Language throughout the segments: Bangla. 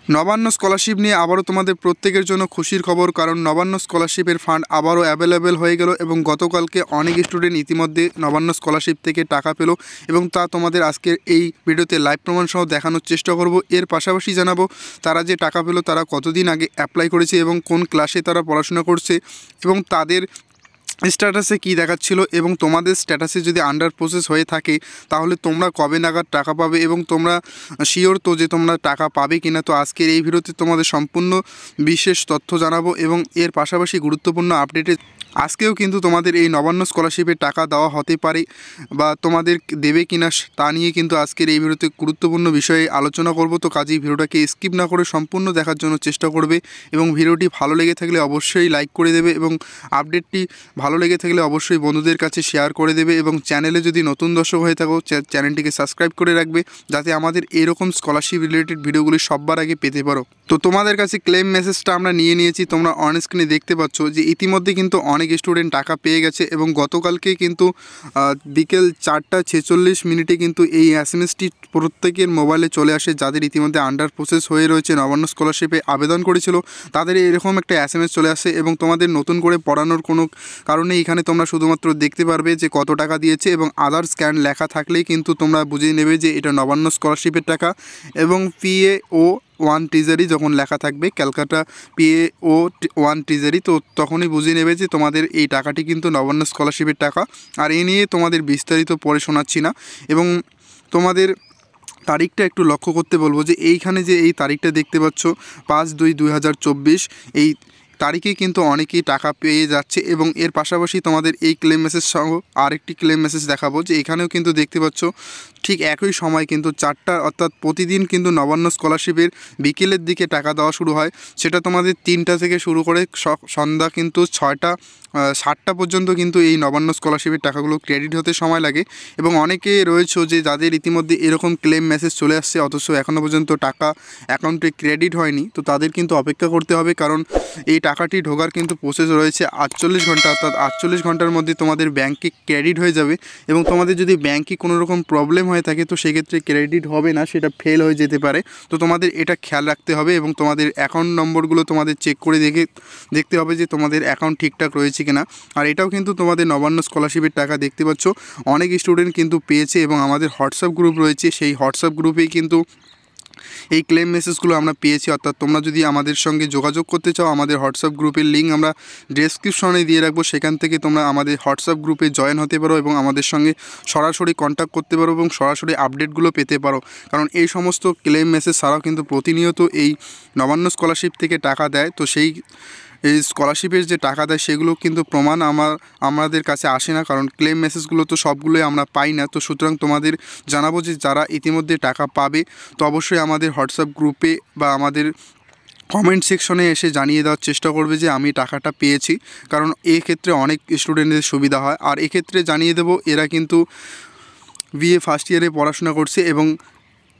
নবান্ন স্কলারশিপ নিয়ে আবারও তোমাদের প্রত্যেকের জন্য খুশির খবর, কারণ নবান্ন স্কলারশিপের ফান্ড আবারও অ্যাভেলেবেল হয়ে গেল এবং গতকালকে অনেক স্টুডেন্ট ইতিমধ্যে নবান্ন স্কলারশিপ থেকে টাকা পেল এবং তা তোমাদের আজকের এই ভিডিওতে লাইভ প্রমাণ সহ দেখানোর চেষ্টা করব। এর পাশাপাশি জানাবো তারা যে টাকা পেল তারা কতদিন আগে অ্যাপ্লাই করেছে এবং কোন ক্লাসে তারা পড়াশোনা করছে এবং তাদের স্ট্যাটাসে কী দেখাচ্ছিল এবং তোমাদের স্ট্যাটাসে যদি আন্ডার প্রসেস হয়ে থাকে তাহলে তোমরা কবে নাগাদ টাকা পাবে এবং তোমরা শিওর তো যে তোমরা টাকা পাবে কিনা। তো আজকের এই ভিডিওতে তোমাদের সম্পূর্ণ বিশেষ তথ্য জানাবো এবং এর পাশাপাশি গুরুত্বপূর্ণ আপডেটে আজকেও কিন্তু তোমাদের এই নবান্ন স্কলারশিপের টাকা দেওয়া হতে পারে বা তোমাদের দেবে কিনা তা নিয়ে কিন্তু আজকের এই ভিডিওতে গুরুত্বপূর্ণ বিষয়ে আলোচনা করব। তো কাজেই ভিডিওটাকে স্কিপ না করে সম্পূর্ণ দেখার জন্য চেষ্টা করবে এবং ভিডিওটি ভালো লেগে থাকলে অবশ্যই লাইক করে দেবে এবং আপডেটটি ভালো লেগে থাকলে অবশ্যই বন্ধুদের কাছে শেয়ার করে দেবে এবং চ্যানেলে যদি নতুন দর্শক হয়ে থাকো চ্যানেলটিকে সাবস্ক্রাইব করে রাখবে যাতে আমাদের এরকম স্কলারশিপ রিলেটেড ভিডিওগুলি সবার আগে পেতে পারো। তো তোমাদের কাছে ক্লেম মেসেজটা আমরা নিয়ে নিয়েছি, তোমরা অন স্ক্রিনে দেখতে পাচ্ছ যে ইতিমধ্যে কিন্তু অনেক স্টুডেন্ট টাকা পেয়ে গেছে এবং গতকালকে কিন্তু বিকেল 4:46 কিন্তু এই এসএমএসটি প্রত্যেকের মোবাইলে চলে আসে যাদের ইতিমধ্যে আন্ডার প্রসেস হয়ে রয়েছে নবান্ন স্কলারশিপে আবেদন করেছিল তাদের এরকম একটা এসএমএস চলে আসে এবং তোমাদের নতুন করে পড়ানোর কোনো কারণে এখানে তোমরা শুধুমাত্র দেখতে পারবে যে কত টাকা দিয়েছে এবং আদার স্ক্যান লেখা থাকলেই কিন্তু তোমরা বুঝে নেবে যে এটা নবান্ন স্কলারশিপের টাকা এবং PAO 1 ট্রেজারি যখন লেখা থাকবে ক্যালকাটা PAO 1 ট্রেজারি, তো তখনই বুঝে নেবে যে তোমাদের এই টাকাটি কিন্তু নবান্ন স্কলারশিপের টাকা। আর এই নিয়ে তোমাদের বিস্তারিত পড়ে শোনাচ্ছি না এবং তোমাদের তারিখটা একটু লক্ষ্য করতে বলবো যে এইখানে যে এই তারিখটা দেখতে পাচ্ছ 5/2/2024 এই তারিখে কিন্তু অনেকেই টাকা পেয়ে যাচ্ছে এবং এর পাশাপাশি তোমাদের এই ক্লেম মেসেজ সহ আরেকটি ক্লেম মেসেজ দেখাবো যে এখানেও কিন্তু দেখতে পাচ্ছ ঠিক একই সময় কিন্তু 4টা অর্থাৎ প্রতিদিন কিন্তু নবান্ন স্কলারশিপের বিকেলের দিকে টাকা দেওয়া শুরু হয়। সেটা তোমাদের 3টা থেকে শুরু করে সন্ধ্যা কিন্তু 6:60 পর্যন্ত কিন্তু এই নবান্ন স্কলারশিপের টাকাগুলো ক্রেডিট হতে সময় লাগে এবং অনেকে রয়েছে যে যাদের ইতিমধ্যে এরকম ক্লেম মেসেজ চলে আসছে অথচ এখনও পর্যন্ত টাকা অ্যাকাউন্টে ক্রেডিট হয়নি। তো তাদের কিন্তু অপেক্ষা করতে হবে, কারণ এই টাকাটি ঢোকার কিন্তু প্রসেস রয়েছে 48 ঘন্টা, অর্থাৎ 48 ঘন্টার মধ্যে তোমাদের ব্যাঙ্কে ক্রেডিট হয়ে যাবে এবং তোমাদের যদি ব্যাঙ্কে কোনো রকম প্রবলেম হয়ে থাকে তো সেক্ষেত্রে ক্রেডিট হবে না, সেটা ফেল হয়ে যেতে পারে। তো তোমাদের এটা খেয়াল রাখতে হবে এবং তোমাদের অ্যাকাউন্ট নম্বরগুলো তোমাদের চেক করে দেখতে হবে যে তোমাদের অ্যাকাউন্ট ঠিকঠাক রয়েছে কিনা। আর এটাও কিন্তু তোমাদের নবান্ন স্কলারশিপের টাকা দেখতে পাচ্ছ অনেক স্টুডেন্ট কিন্তু পেয়েছে এবং আমাদের হোয়াটসঅ্যাপ গ্রুপ রয়েছে, সেই হোয়াটসঅ্যাপ গ্রুপেই কিন্তু এই ক্লেম মেসেজগুলো আমরা পেয়েছি। অর্থাৎ তোমরা যদি আমাদের সঙ্গে যোগাযোগ করতে চাও আমাদের হোয়াটসঅ্যাপ গ্রুপের লিঙ্ক আমরা ডেসক্রিপশনে দিয়ে রাখবো, সেখান থেকে তোমরা আমাদের হোয়াটসঅ্যাপ গ্রুপে জয়েন হতে পারো এবং আমাদের সঙ্গে সরাসরি কন্ট্যাক্ট করতে পারো এবং সরাসরি আপডেটগুলো পেতে পারো। কারণ এই সমস্ত ক্লেম মেসেজ ছাড়াও কিন্তু প্রতিনিয়ত এই নবান্ন স্কলারশিপ থেকে টাকা দেয়, তো সেই এই স্কলারশিপের যে টাকা দেয় সেগুলো কিন্তু প্রমাণ আমাদের কাছে আসে না, কারণ ক্লেম মেসেজগুলো তো সবগুলোই আমরা পাই না। তো সুতরাং তোমাদের জানাবো যে যারা ইতিমধ্যে টাকা পাবে তো অবশ্যই আমাদের হোয়াটসঅ্যাপ গ্রুপে বা আমাদের কমেন্ট সেকশনে এসে জানিয়ে দেওয়ার চেষ্টা করবে যে আমি টাকাটা পেয়েছি, কারণ এই ক্ষেত্রে অনেক স্টুডেন্টদের সুবিধা হয়। আর এক্ষেত্রে জানিয়ে দেবো এরা কিন্তু BA ফার্স্ট ইয়ারে পড়াশোনা করছে এবং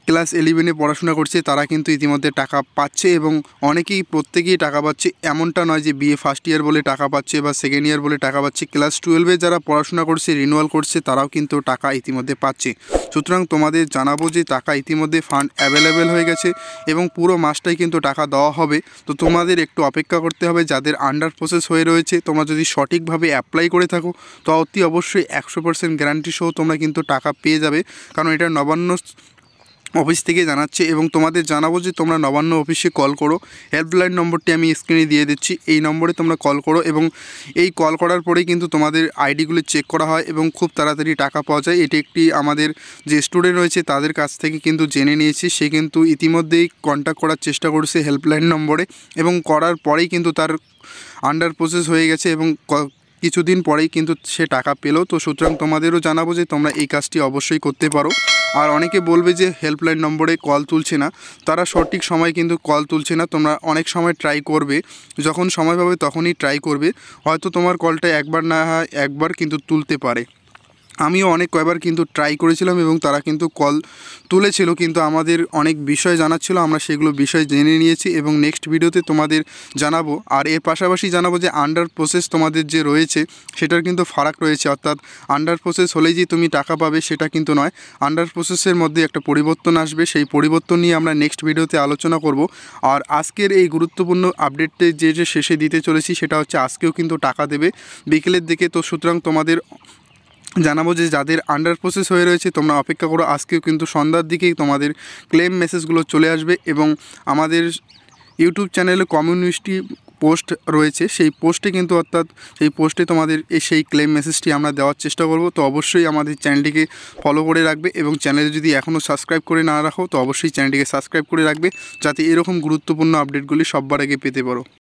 ক্লাস 11-এ পড়াশোনা করছে, তারা কিন্তু ইতিমধ্যে টাকা পাচ্ছে এবং অনেকেই প্রত্যেকেই টাকা পাচ্ছে। এমনটা নয় যে BA ফার্স্ট ইয়ার বলে টাকা পাচ্ছে বা সেকেন্ড ইয়ার বলে টাকা পাচ্ছে, ক্লাস 12-এ যারা পড়াশোনা করছে রিনিউয়াল করছে তারাও কিন্তু টাকা ইতিমধ্যে পাচ্ছে। সুতরাং তোমাদের জানাবো যে টাকা ইতিমধ্যে ফান্ড অ্যাভেলেবেল হয়ে গেছে এবং পুরো মাসটাই কিন্তু টাকা দেওয়া হবে। তো তোমাদের একটু অপেক্ষা করতে হবে, যাদের আন্ডার প্রসেস হয়ে রয়েছে তোমরা যদি সঠিকভাবে অ্যাপ্লাই করে থাকো তো অতি অবশ্যই 100% গ্যারান্টি সহ তোমরা কিন্তু টাকা পেয়ে যাবে, কারণ এটা নবান্ন অফিস থেকে জানাচ্ছে। এবং তোমাদের জানাবো যে তোমরা নবান্ন অফিসে কল করো, হেল্পলাইন নম্বরটি আমি স্ক্রিনে দিয়ে দিচ্ছি, এই নম্বরে তোমরা কল করো এবং এই কল করার পরেই কিন্তু তোমাদের আইডিগুলো চেক করা হয় এবং খুব তাড়াতাড়ি টাকা পাওয়া যায়। এটি একটি আমাদের যে স্টুডেন্ট রয়েছে তাদের কাছ থেকে কিন্তু জেনে নিয়েছি, সে কিন্তু ইতিমধ্যেই কন্ট্যাক্ট করার চেষ্টা করছে হেল্পলাইন নম্বরে এবং করার পরেই কিন্তু তার আন্ডার প্রসেস হয়ে গেছে এবং কিছুদিন পরেই কিন্তু সে টাকা পেলো। তো সুতরাং তোমাদেরও জানাবো যে তোমরা এই কাজটি অবশ্যই করতে পারো। আর অনেকে বলবে যে হেল্পলাইন নম্বরে কল তুলছে না, তারা সঠিক সময় কিন্তু কল তুলছে না। তোমরা অনেক সময় ট্রাই করবে, যখন সময় পাবে তখনই ট্রাই করবে, হয়তো তোমার কলটা একবার না হয় একবার কিন্তু তুলতে পারে। আমিও অনেক কয়বার কিন্তু ট্রাই করেছিলাম এবং তারা কিন্তু কল তুলেছিল, কিন্তু আমাদের অনেক বিষয় জানার ছিল, আমরা সেগুলো বিষয় জেনে নিয়েছি এবং নেক্সট ভিডিওতে তোমাদের জানাবো। আর এর পাশাপাশি জানাবো যে আন্ডার প্রসেস তোমাদের যে রয়েছে সেটার কিন্তু ফারাক রয়েছে, অর্থাৎ আন্ডার প্রসেস হলেই যে তুমি টাকা পাবে সেটা কিন্তু নয়, আন্ডার প্রসেসের মধ্যে একটা পরিবর্তন আসবে, সেই পরিবর্তন নিয়ে আমরা নেক্সট ভিডিওতে আলোচনা করব। আর আজকের এই গুরুত্বপূর্ণ আপডেটটি যে শেষে দিতে চলেছি সেটা হচ্ছে আজকেও কিন্তু টাকা দেবে বিকেলের দিকে। তো সুতরাং তোমাদের জানাবো যে যাদের আন্ডার প্রসেস হয়ে রয়েছে তোমরা অপেক্ষা করো, আজকেও কিন্তু সন্ধ্যার দিকেই তোমাদের ক্লেম মেসেজগুলো চলে আসবে এবং আমাদের ইউটিউব চ্যানেলে কমিউনিটি পোস্ট রয়েছে, সেই পোস্টে কিন্তু অর্থাৎ সেই পোস্টে তোমাদের সেই ক্লেম মেসেজটি আমরা দেওয়ার চেষ্টা করব। তো অবশ্যই আমাদের চ্যানেলটিকে ফলো করে রাখবে এবং চ্যানেলে যদি এখনও সাবস্ক্রাইব করে না রাখো তো অবশ্যই চ্যানেলটিকে সাবস্ক্রাইব করে রাখবে, যাতে এরকম গুরুত্বপূর্ণ আপডেটগুলি সবার আগে পেতে পারো।